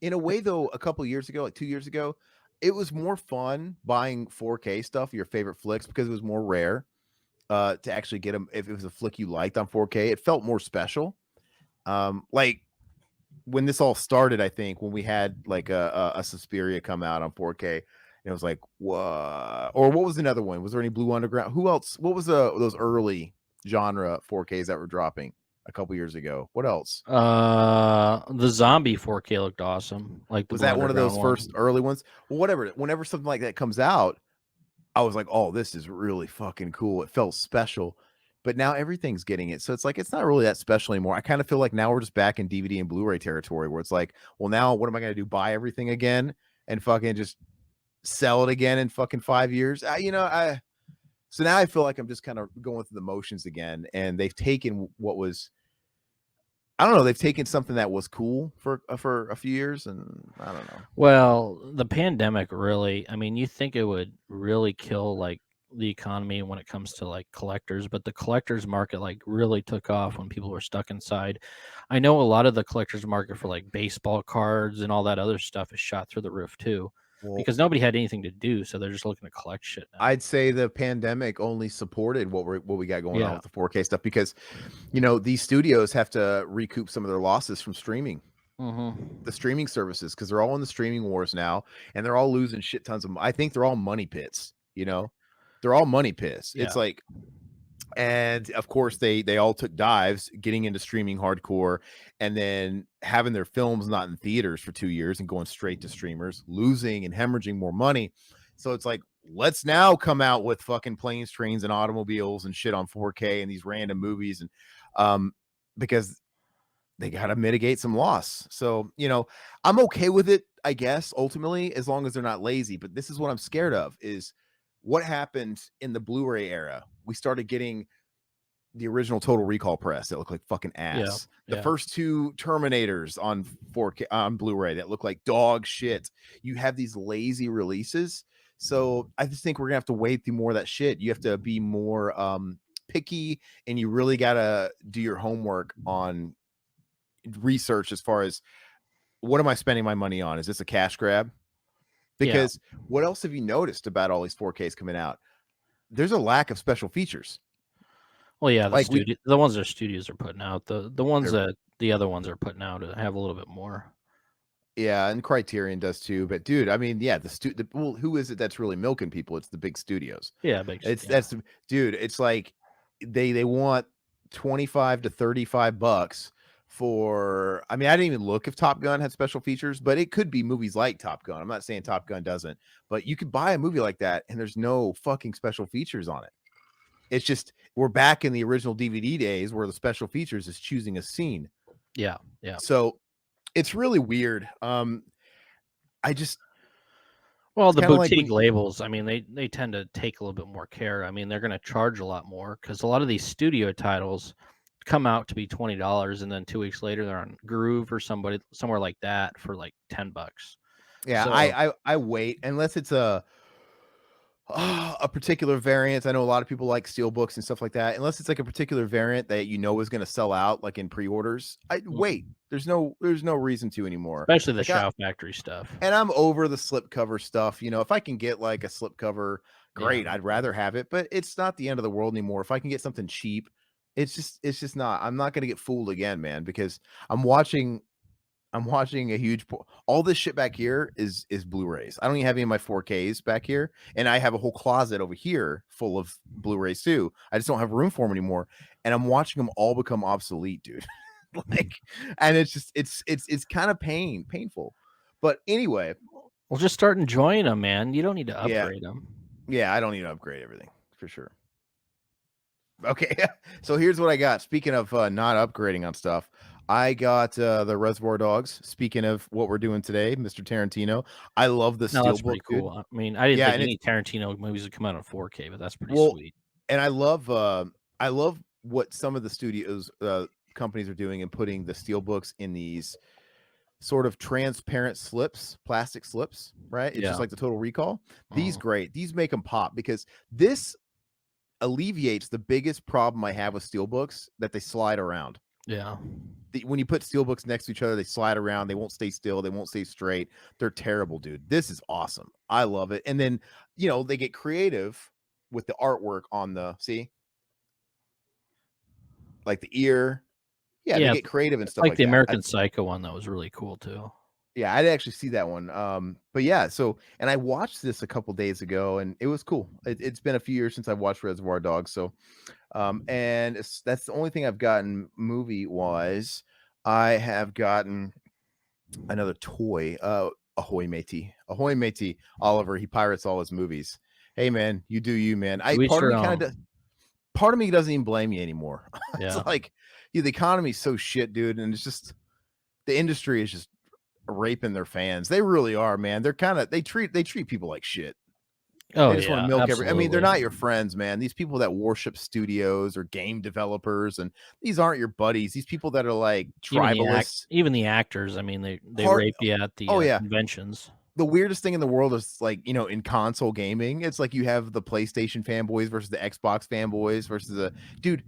Speaker 1: in a way though, a couple years ago, like 2 years ago, it was more fun buying 4K stuff, your favorite flicks, because it was more rare to actually get them. If it was a flick you liked on 4K, it felt more special. Like when this all started, I think when we had like a Suspiria come out on 4K, and it was like, what? Or what was another one? Was there any Blue Underground? Who else? What was those early genre 4Ks that were dropping a couple years ago? What else?
Speaker 2: The zombie 4K looked awesome, like the
Speaker 1: Was
Speaker 2: Blue
Speaker 1: that one of
Speaker 2: Underground
Speaker 1: those
Speaker 2: one.
Speaker 1: first early ones? Well, whatever. Whenever something like that comes out, I was like, oh, this is really fucking cool. It felt special. But now everything's getting it. So it's like it's not really that special anymore. I kind of feel like now we're just back in DVD and Blu-ray territory where it's like, well, now what am I gonna do? Buy everything again and fucking just sell it again in fucking 5 years? I so now I feel like I'm just kind of going through the motions again, and they've taken what was I don't know, they've taken something that was cool for a few years, and I don't know.
Speaker 2: Well, the pandemic really, I mean, you think it would really kill like the economy when it comes to like collectors, but the collectors market like really took off when people were stuck inside. I know a lot of the collectors market for like baseball cards and all that other stuff is shot through the roof too,
Speaker 1: Well,
Speaker 2: because nobody had anything to do, so they're just looking to collect shit now.
Speaker 1: I'd say the pandemic only supported what we got going on
Speaker 2: Yeah.
Speaker 1: with the 4K stuff because these studios have to recoup some of their losses from streaming,
Speaker 2: Hmm.
Speaker 1: the streaming services, because they're all in the streaming wars now, and they're all losing shit tons of. I think they're all money pits. They're all money pits. It's
Speaker 2: Yeah.
Speaker 1: like, and of course they all took dives getting into streaming hardcore, and then having their films not in theaters for 2 years and going straight to streamers, losing and hemorrhaging more money. So it's like, let's now come out with fucking planes, trains, and automobiles and shit on 4K and these random movies, and um because they got to mitigate some loss. So, I'm okay with it, I guess, ultimately, as long as they're not lazy. But this is what I'm scared of is what happened in the Blu-ray era. We started getting the original Total Recall press that looked like fucking
Speaker 2: Yeah.
Speaker 1: ass. The
Speaker 2: Yeah.
Speaker 1: first two Terminators on 4K on Blu-ray that look like dog shit. You have these lazy releases. So I just think we're gonna have to wade through more of that shit. You have to be more picky, and you really gotta do your homework on research as far as what am I spending my money on? Is this a cash grab?
Speaker 2: Yeah.
Speaker 1: Because what else have you noticed about all these 4Ks coming out? There's a lack of special features.
Speaker 2: Well, yeah,
Speaker 1: Like
Speaker 2: the ones that studios are putting out, the ones
Speaker 1: they're
Speaker 2: that the other ones are putting out have a little bit more.
Speaker 1: yeah, and Criterion does too. But dude, I mean, yeah, well, who is it that's really milking people? It's the big studios.
Speaker 2: Yeah,
Speaker 1: It's
Speaker 2: yeah.
Speaker 1: that's dude. It's like they want 25 to 35 bucks for. I mean, I didn't even look if Top Gun had special features, but it could be movies like Top Gun. I'm not saying Top Gun doesn't, but you could buy a movie like that and there's no fucking special features on it. It's just we're back in the original DVD days where the special features is choosing a scene.
Speaker 2: Yeah, yeah.
Speaker 1: So it's really weird. I just
Speaker 2: Well,
Speaker 1: it's
Speaker 2: the
Speaker 1: kind of like
Speaker 2: boutique
Speaker 1: when
Speaker 2: labels, I mean, they tend to take a little bit more care. I mean, they're gonna charge a lot more because a lot of these studio titles come out to be $20, and then 2 weeks later, they're on Groove or somewhere like that for, like, $10.
Speaker 1: yeah,
Speaker 2: So
Speaker 1: I wait unless it's a A particular variant. I know a lot of people like steel books and stuff like that. Unless it's like a particular variant that you know is going to sell out, like in pre-orders. I wait.
Speaker 2: Mm.
Speaker 1: There's no reason to anymore.
Speaker 2: Especially the
Speaker 1: Like
Speaker 2: Shout Factory stuff.
Speaker 1: and I'm over the slipcover stuff. You know, if I can get like a slipcover,
Speaker 2: Yeah.
Speaker 1: great. I'd rather have it, but it's not the end of the world anymore. If I can get something cheap, it's just not. I'm not going to get fooled again, man, because I'm watching I'm watching a huge all this shit back here is Blu-rays. I don't even have any of my 4Ks back here, and I have a whole closet over here full of Blu-rays too. I just don't have room for them anymore, and I'm watching them all become obsolete, dude. Like, and it's just it's kind of painful. But anyway,
Speaker 2: Well, just start enjoying them, man. You don't need to
Speaker 1: yeah,
Speaker 2: upgrade them.
Speaker 1: yeah, I don't need to upgrade everything for sure. Okay, so here's what I got. Speaking of not upgrading on stuff, I got the Reservoir Dogs. Speaking of what we're doing today, Mr. Tarantino, I love the
Speaker 2: No, that's pretty
Speaker 1: Steelbook, dude.
Speaker 2: cool. I mean, I didn't
Speaker 1: Yeah,
Speaker 2: think
Speaker 1: and it's
Speaker 2: any Tarantino movies would come out in 4K, but that's pretty
Speaker 1: well,
Speaker 2: sweet.
Speaker 1: and I love what some of the studios companies are doing and putting the Steelbooks in these sort of transparent slips, plastic slips, right? It's just
Speaker 2: Yeah.
Speaker 1: like the Total Recall. These
Speaker 2: Mhm.
Speaker 1: great. These make them pop because this alleviates the biggest problem I have with Steelbooks that they slide around.
Speaker 2: Yeah.
Speaker 1: When you put steelbooks next to each other, they slide around. They won't stay still. They won't stay straight. They're terrible, dude. This is awesome. I love it. And then, they get creative with the artwork on the like the ear. Yeah, they
Speaker 2: Yeah,
Speaker 1: get creative and
Speaker 2: it's
Speaker 1: stuff
Speaker 2: like
Speaker 1: like
Speaker 2: the
Speaker 1: that.
Speaker 2: American Psycho one that was really cool too.
Speaker 1: Yeah, I didn't actually see that one. But yeah, and I watched this a couple days ago, and it was cool. It's been a few years since I watched Reservoir Dogs, so and that's the only thing I've gotten movie wise. I have gotten another toy. Ahoy matey. Oliver, he pirates all his movies. Hey man, you do you, man. I
Speaker 2: To each
Speaker 1: part of
Speaker 2: their
Speaker 1: me kind of
Speaker 2: own.
Speaker 1: does. Part of me doesn't even blame you anymore. It's
Speaker 2: Yeah.
Speaker 1: like, the economy's so shit, dude, and it's just the industry is just raping their fans. They really are, man. They treat people like shit.
Speaker 2: Oh
Speaker 1: They just want to
Speaker 2: yeah,
Speaker 1: milk I mean, they're
Speaker 2: absolutely.
Speaker 1: not your friends, man. These people that worship studios or game developers, and these aren't your buddies. These people that are like tribalists.
Speaker 2: Even the actors, I mean, they
Speaker 1: Hard
Speaker 2: rape you at the
Speaker 1: Oh yeah.
Speaker 2: conventions.
Speaker 1: The weirdest thing in the world is like, in console gaming, it's like you have the PlayStation fanboys versus the Xbox fanboys versus the dude,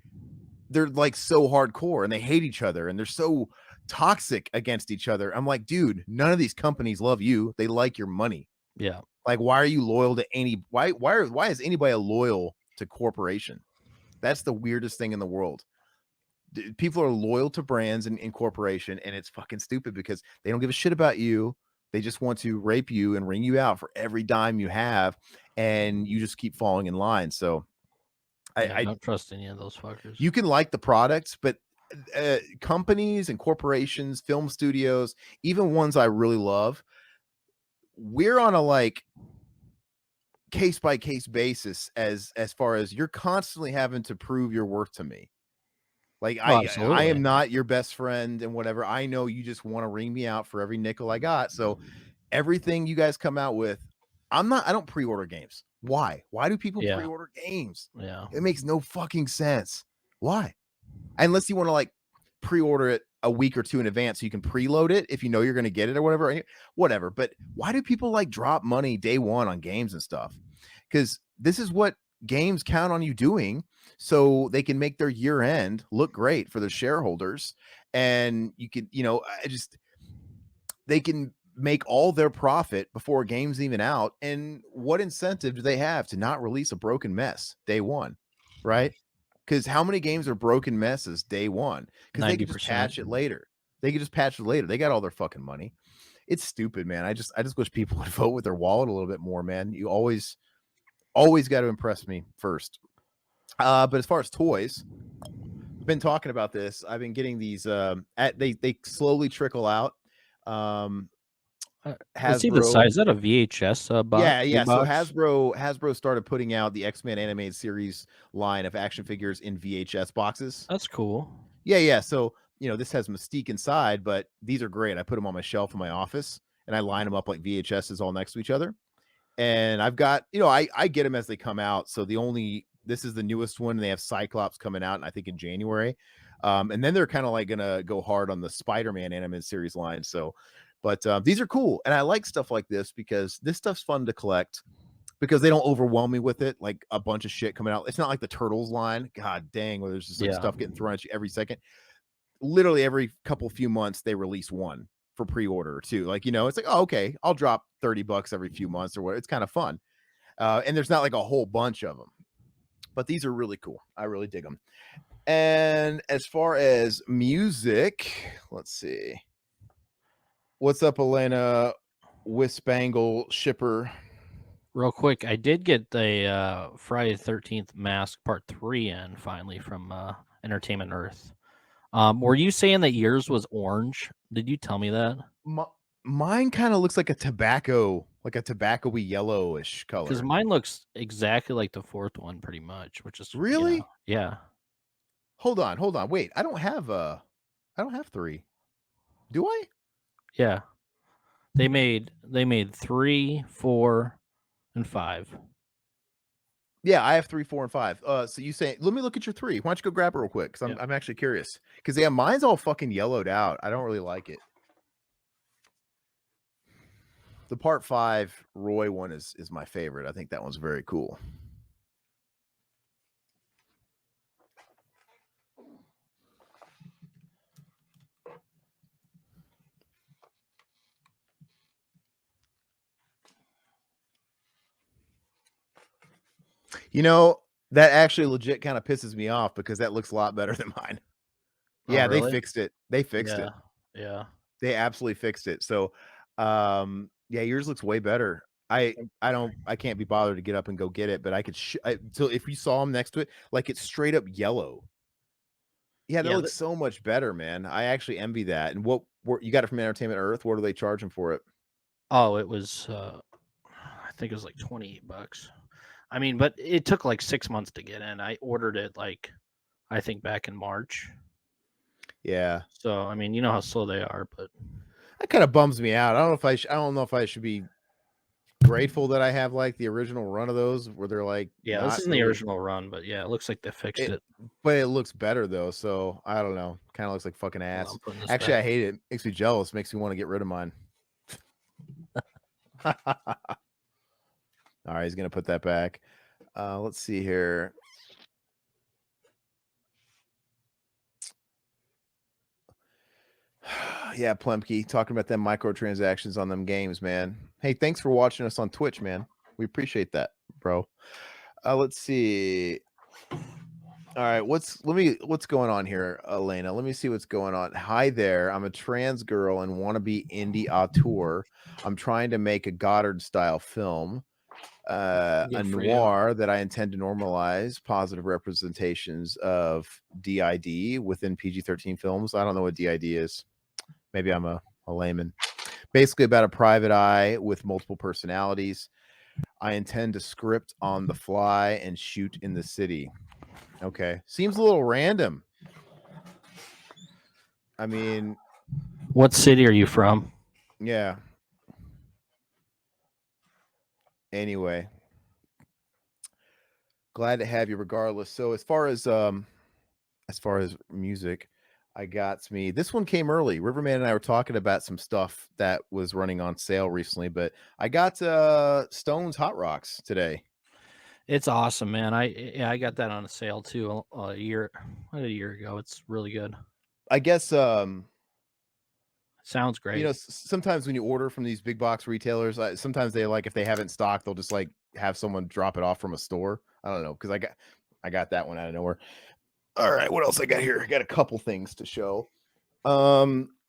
Speaker 1: they're like so hardcore and they hate each other and they're so toxic against each other. I'm like, dude, none of these companies love you. They like your money.
Speaker 2: Yeah.
Speaker 1: Like, why are you loyal to why is anybody loyal to corporation? That's the weirdest thing in the world. People are loyal to brands and corporation, and it's fucking stupid because they don't give a shit about you. They just want to rape you and wring you out for every dime you have, and you just keep falling in line. So
Speaker 2: Yeah,
Speaker 1: I
Speaker 2: don't trust any of those fuckers.
Speaker 1: you can like the products, but companies and corporations, film studios, even ones I really love, we're on a like case by case basis as far as you're constantly having to prove your worth to me. Like
Speaker 2: Oh,
Speaker 1: I
Speaker 2: absolutely.
Speaker 1: am not your best friend and whatever. I know you just want to wring me out for every nickel I got. So everything you guys come out with, I don't pre-order games. Why? Why do people
Speaker 2: Yeah.
Speaker 1: pre-order games?
Speaker 2: Yeah.
Speaker 1: It makes no fucking sense. Why? Unless you want to like pre-order it a week or two in advance so you can preload it if you know you're going to get it or whatever. But why do people like drop money day one on games and stuff? Because this is what games count on you doing so they can make their year end look great for the shareholders. And you can, they can make all their profit before a game's even out. And what incentive do they have to not release a broken mess day one? Right? Because how many games are broken messes day one? Because they could just
Speaker 2: 90%.
Speaker 1: patch it later. They got all their fucking money. It's stupid, man. I just wish people would vote with their wallet a little bit more, man. You always got to impress me first. But as far as toys, I've been talking about this. I've been getting these they slowly trickle out. Um
Speaker 2: Let's see the
Speaker 1: Hasbro.
Speaker 2: size. Is that a VHS box?
Speaker 1: Yeah,
Speaker 2: Big
Speaker 1: yeah. So
Speaker 2: box?
Speaker 1: Hasbro started putting out the X-Men animated series line of action figures in VHS boxes.
Speaker 2: That's cool.
Speaker 1: Yeah, yeah. So, this has Mystique inside, but these are great. I put them on my shelf in my office and I line them up like VHSs all next to each other. And I've got, I get them as they come out. So this is the newest one. They have Cyclops coming out, and I think in January. And then they're kind of like gonna go hard on the Spider-Man animated series line. So, but these are cool, and I like stuff like this because this stuff's fun to collect. because they don't overwhelm me with it like a bunch of shit coming out. It's not like the Turtles line. God dang, where there's just like
Speaker 2: Yeah.
Speaker 1: stuff getting thrown at you every second. Literally every few months they release one for pre-order too. Like, it's like, oh, okay, I'll drop $30 every few months or what. It's kind of fun. And there's not like a whole bunch of them, but these are really cool. I really dig them. And as far as music, let's see. What's up, Elena? Wispangle shipper.
Speaker 2: Real quick, I did get the Friday the 13th Mask Part 3 in finally from Entertainment Earth. Were you saying that yours was orange? Did you tell me that?
Speaker 1: Mine kind of looks like a tobacco-y yellowish
Speaker 2: Because
Speaker 1: color.
Speaker 2: mine looks exactly like the fourth one, pretty much, which is
Speaker 1: Really?
Speaker 2: yeah.
Speaker 1: Hold on. Wait, I don't have 3. Do I?
Speaker 2: Yeah. They made 3, 4, and 5.
Speaker 1: Yeah, I have 3, 4, and 5. So you say, let me look at your 3. Why don't you go grab it real quick? Because
Speaker 2: Yeah.
Speaker 1: I'm actually curious. Because yeah, mine's all fucking yellowed out. I don't really like it. The Part 5 Roy one is my favorite. I think that one's very cool. That actually legit kind of pisses me off because that looks a lot better than mine.
Speaker 2: Oh,
Speaker 1: Yeah, they
Speaker 2: really?
Speaker 1: fixed it. They fixed
Speaker 2: Yeah.
Speaker 1: it.
Speaker 2: Yeah.
Speaker 1: They absolutely fixed it. So, yeah, yours looks way better. I can't be bothered to get up and go get it, but I could so if you saw them next to it, like it's straight up yellow. Yeah, that
Speaker 2: Yeah.
Speaker 1: looks so much better, man. I actually envy that. And what you got it from Entertainment Earth? What are they charging for it?
Speaker 2: Oh, it was I think it was like $28. I mean, but it took like 6 months to get in. I ordered it like I think back in March.
Speaker 1: Yeah.
Speaker 2: So, I mean, you know how slow they are, but
Speaker 1: That kind of bums me out. I don't know if I don't know if I should be grateful that I have like the original run of those where they're like
Speaker 2: yeah, this
Speaker 1: not
Speaker 2: isn't the
Speaker 1: really
Speaker 2: original run, but yeah, it looks like they fixed
Speaker 1: it,
Speaker 2: it.
Speaker 1: but it looks better though. So I don't know. Kind of looks like fucking
Speaker 2: Hold on,
Speaker 1: ass.
Speaker 2: I'm putting this
Speaker 1: Actually,
Speaker 2: back.
Speaker 1: I hate it. Makes me jealous. Makes me want to get rid of mine. All right, he's gonna put that back. Let's see here. Yeah, Plemke talking about them microtransactions on them games, man. Hey, thanks for watching us on Twitch, man. We appreciate that, bro. Let's see. All right, what's going on here, Elena? Let me see what's going on. Hi there. I'm a trans girl and want to be indie auteur. I'm trying to make a Goddard style film, a
Speaker 2: Good for you.
Speaker 1: noir that I intend to normalize positive representations of DID within PG-13 films. I don't know what DID is. Maybe I'm a layman. Basically about a private eye with multiple personalities. I intend to script on the fly and shoot in the city. Okay. Seems a little random. I mean,
Speaker 2: What city are you from?
Speaker 1: yeah. Anyway, glad to have you regardless. So as far as music, I got me. This one came early. Riverman and I were talking about some stuff that was running on sale recently, but I got Stone's Hot Rocks today.
Speaker 2: It's awesome, man. I got that on a sale too a year ago. It's really good.
Speaker 1: I guess
Speaker 2: Sounds great.
Speaker 1: sometimes when you order from these big box retailers, sometimes they like if they haven't stocked, they'll just like have someone drop it off from a store. I don't know because I got that one out of nowhere. All right, what else I got here? I got a couple things to show.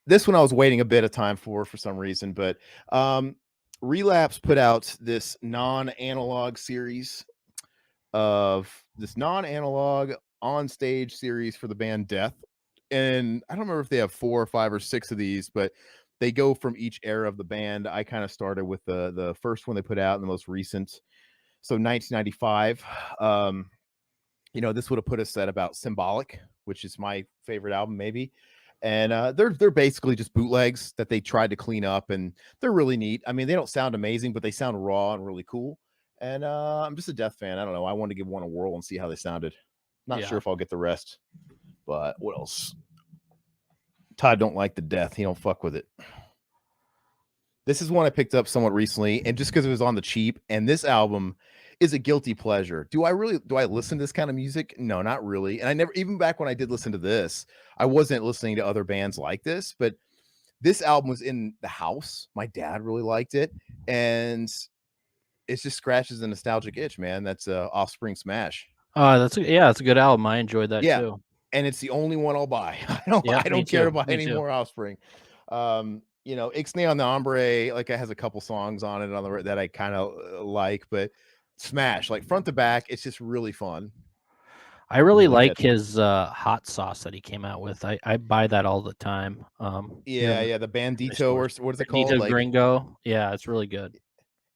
Speaker 1: This one I was waiting a bit of time for some reason, but Relapse put out this non-analog series of this non-analog on stage series for the band Death. And I don't remember if they have 4 or 5 or 6 of these, but they go from each era of the band. I kind of started with the first one they put out and the most recent. So 1995. This would have put us at about Symbolic, which is my favorite album, maybe. And they're basically just bootlegs that they tried to clean up, and they're really neat. I mean, they don't sound amazing, but they sound raw and really cool. And I'm just a Death fan. I don't know. I want to give one a whirl and see how they sounded. Not sure
Speaker 2: Yeah.
Speaker 1: if I'll get the rest, but what else? Todd don't like the Death. He don't fuck with it. This is one I picked up somewhat recently, and just because it was on the cheap. And this album is a guilty pleasure. Do I listen to this kind of music? No, not really. And I never, even back when I did listen to this, I wasn't listening to other bands like this. But this album was in the house. My dad really liked it, and it just scratches a nostalgic itch, man. That's Offspring Smash.
Speaker 2: That's a good album. I enjoyed that
Speaker 1: Yeah,
Speaker 2: too.
Speaker 1: and it's the only one I'll buy.
Speaker 2: Yep,
Speaker 1: I
Speaker 2: me
Speaker 1: don't care
Speaker 2: too.
Speaker 1: to buy
Speaker 2: Me
Speaker 1: any
Speaker 2: too.
Speaker 1: more Offspring. Ixnay on the Hombre, like, it has a couple songs on it that I kind of like, but Smash, like, front to back, it's just really fun.
Speaker 2: I really
Speaker 1: Really
Speaker 2: like
Speaker 1: catchy.
Speaker 2: his hot sauce that he came out with. I buy that all the time. Here
Speaker 1: Yeah,
Speaker 2: in
Speaker 1: yeah, the
Speaker 2: my
Speaker 1: Bandito,
Speaker 2: stores.
Speaker 1: or what is it called?
Speaker 2: Bandito
Speaker 1: Like,
Speaker 2: Gringo. Yeah, it's really good.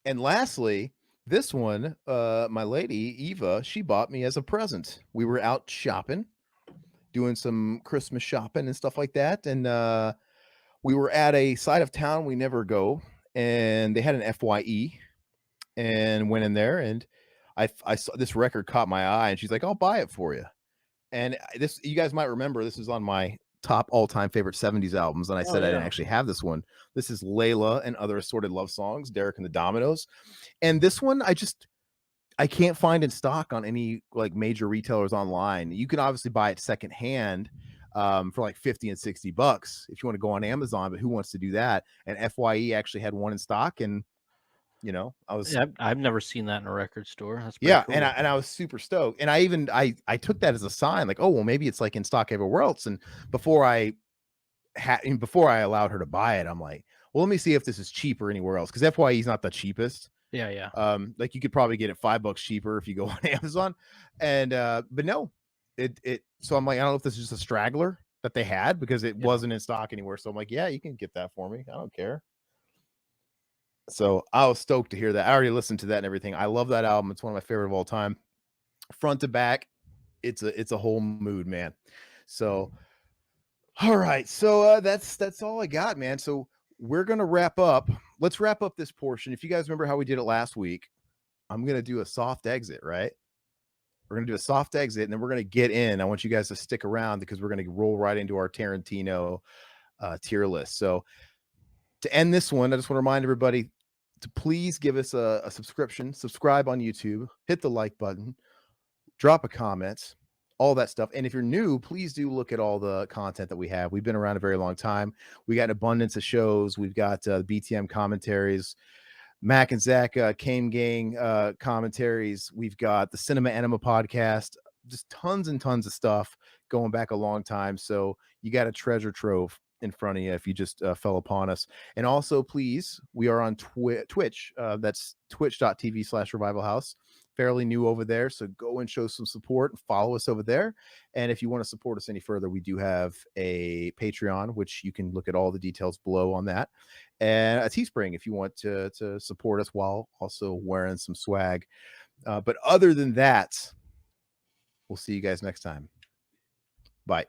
Speaker 1: and lastly, this one, my lady Eva, she bought me as a present. We were out shopping, doing some Christmas shopping and stuff like that, and we were at a side of town we never go, and they had an FYE, and went in there, and I saw this record caught my eye, and she's like, "I'll buy it for you." And this, you guys might remember, this is on my top all-time favorite 70s albums, and I
Speaker 2: Oh
Speaker 1: said I didn't
Speaker 2: yeah.
Speaker 1: actually have this one. This is Layla and Other Assorted Love Songs, Derek and the Dominoes. And this one I can't find in stock on any like major retailers online. You can obviously buy it secondhand for like 50 and $60 if you want to go on Amazon, but who wants to do that? And FYE actually had one in stock, and I was,
Speaker 2: Yeah, I've never seen that in a record store. That's pretty
Speaker 1: yeah, and
Speaker 2: cool.
Speaker 1: I was super stoked. And I took that as a sign, like, oh well, maybe it's like in stock everywhere else. And before I allowed her to buy it, I'm like, well, let me see if this is cheaper anywhere else, because FYE is not the cheapest.
Speaker 2: Yeah, yeah.
Speaker 1: Like, you could probably get it $5 cheaper if you go on Amazon. And but no, so I'm like, I don't know if this is just a straggler that they had, because it
Speaker 2: Yeah.
Speaker 1: wasn't in stock anywhere. So I'm like, yeah, you can get that for me. I don't care. So I was stoked to hear that. I already listened to that and everything. I love that album. It's one of my favorite of all time. Front to back, it's a whole mood, man. So all right. So that's all I got, man. So we're gonna wrap up. Let's wrap up this portion. If you guys remember how we did it last week, I'm gonna do a soft exit, right? We're gonna do a soft exit, and then we're gonna get in. I want you guys to stick around, because we're gonna roll right into our Tarantino tier list. So to end this one, I just want to remind everybody to please give us a subscription, subscribe on YouTube, hit the like button, drop a comment, all that stuff. And if you're new, please do look at all the content that we have. We've been around a very long time. We got an abundance of shows. We've got BTM commentaries, Mac and Zach Kane Gang commentaries. We've got the Cinema Enema podcast, just tons and tons of stuff going back a long time. So you got a treasure trove in front of you if you just fell upon us. And also, please, we are on Twitch. That's twitch.tv/Revival House. Fairly new over there, so go and show some support and follow us over there. And if you want to support us any further, we do have a Patreon, which you can look at all the details below on that, and a Teespring if you want to support us while also wearing some swag. But other than that, we'll see you guys next time. Bye.